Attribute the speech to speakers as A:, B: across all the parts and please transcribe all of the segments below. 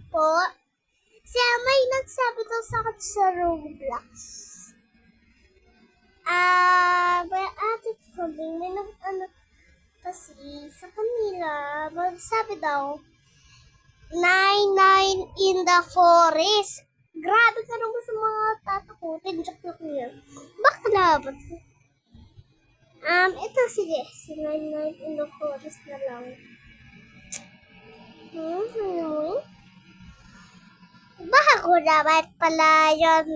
A: po. Siya may nagsabi daw sa akin sa Roblox. May ate ko, may kasi sa kanila, magsabi daw, 99 in the forest. Grabe ka naman sa mga tatakutin. Joke niya. Bakla ba? Ito sige. Si 99 in the forest na lang. Baka ko dapat pala yun.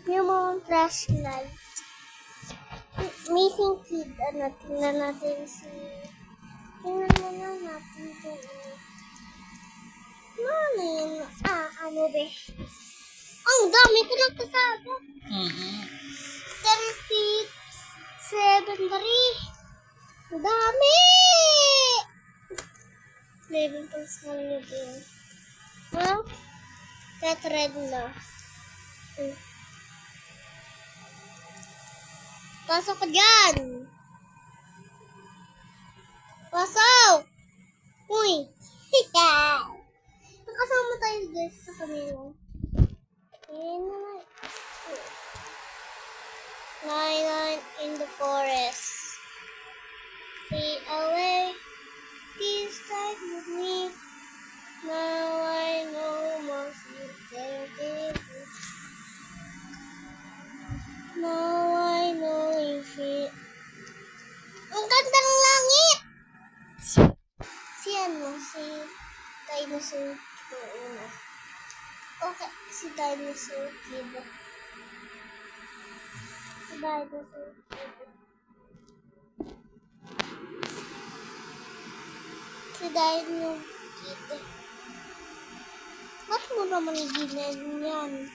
A: Yung mga flashlight. Missing kid. Tingnan natin si... Tingnan na natin ito. Ano be? Ang dami ko lang kasama. 36, 73. Ang dami! 11 pang small nyo din. That red na. Pasok ka dyan! Pasok! Uy! Nakasama tayo guys sa kanila. Ayan na. 99 in the forest. See away. Please start with me. Now I know most you can give. Now I know if it. Ang gandang langit! Si Dinosaur Kid. Okay, si Dinosaur Kid. Si Dino Kid. Ba't mo naman ginan yan?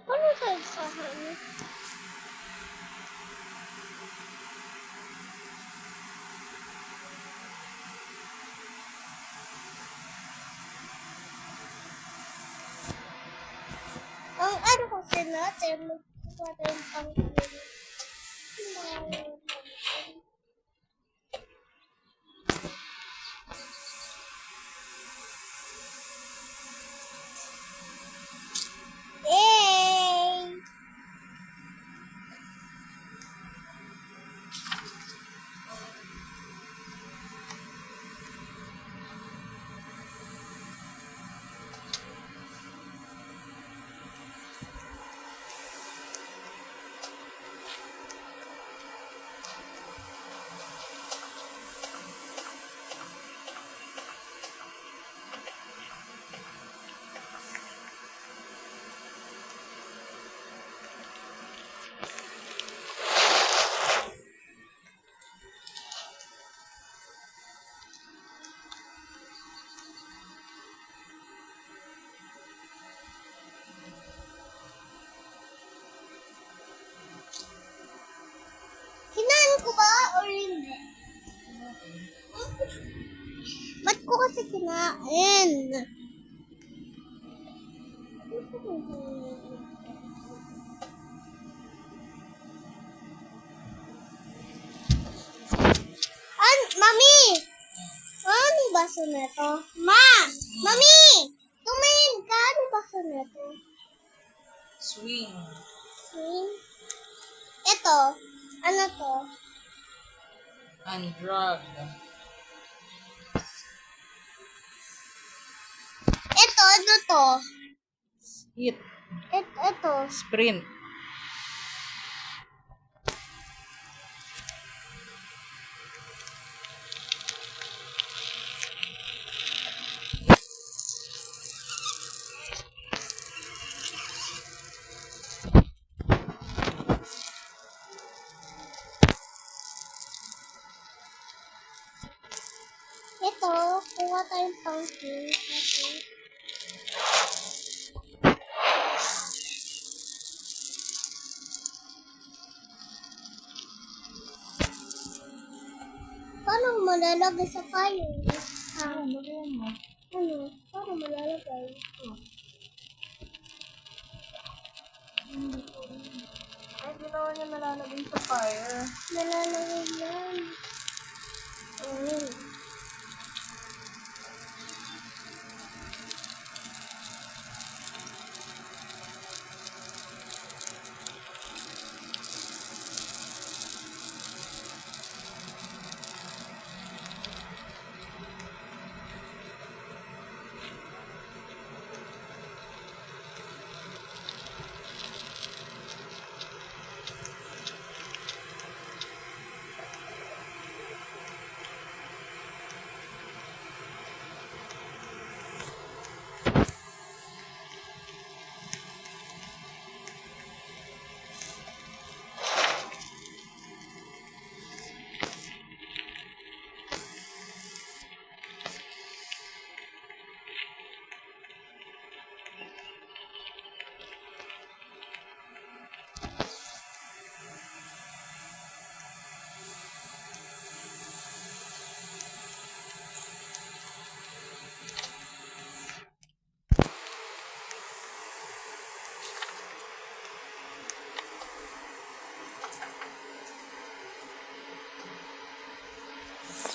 A: Ano tayo sa hanip? Ang ano kasi natin, magkukuha tayong pang-kulit. Kinain ko ba or hindi? Ba't ko kasi kinain? Mami! Anong baso na to? Mami! Tumingin ka! Anong baso na to?
B: Swing.
A: Ito. Ano to?
B: Undrug.
A: Ito. Ano to?
B: Hit.
A: Ito.
B: Sprint.
A: Ito, kuha tayong pumpkin. Okay. Paano malalagay sa fire?
B: Lagyan mo.
A: Ano? Paano malalagay?
B: Ay, di naman niya nalalagay sa fire.
A: Malalagay yan. Ayun.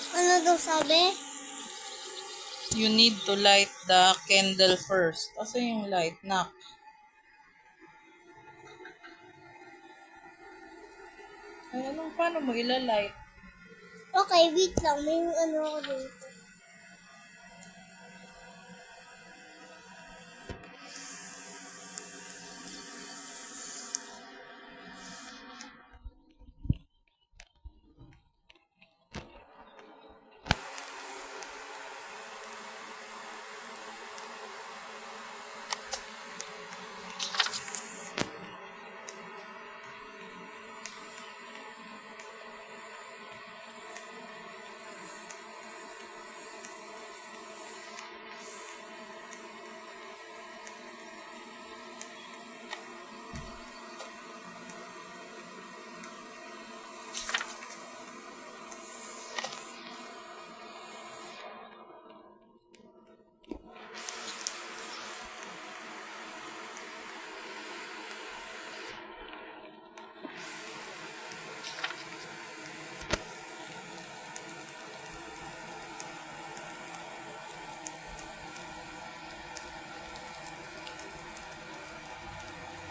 A: Ano daw sabi?
B: You need to light the candle first. Kasi yung light, nak. Ay, anong paano mo ilalight?
A: Okay, wait lang. May ano ako dito.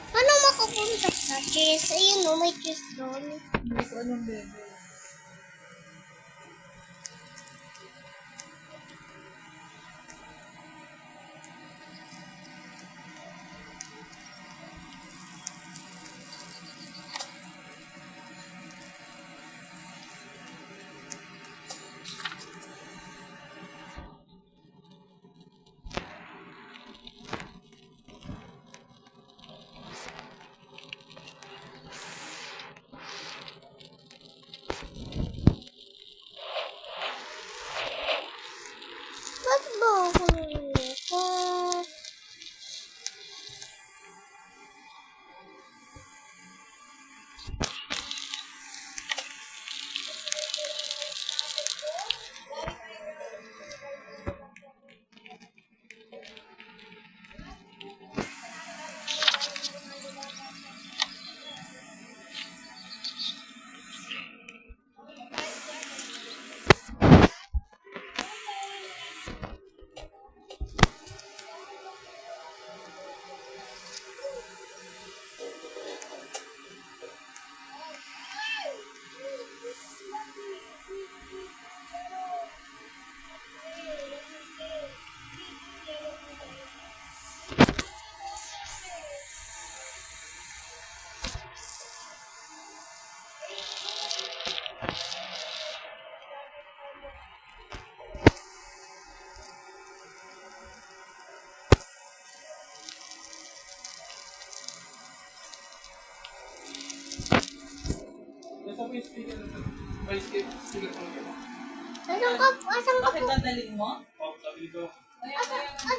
A: Paano makapunta sa chest? Ayun o, may chest doon.
B: Hindi ko alam, baby.
A: Ba't ba ako nalito?
C: Basta mo yung speaker na ito. May speaker ko lang ito.
A: Asan ka po?
B: Bakit dadalhin mo?
A: Asan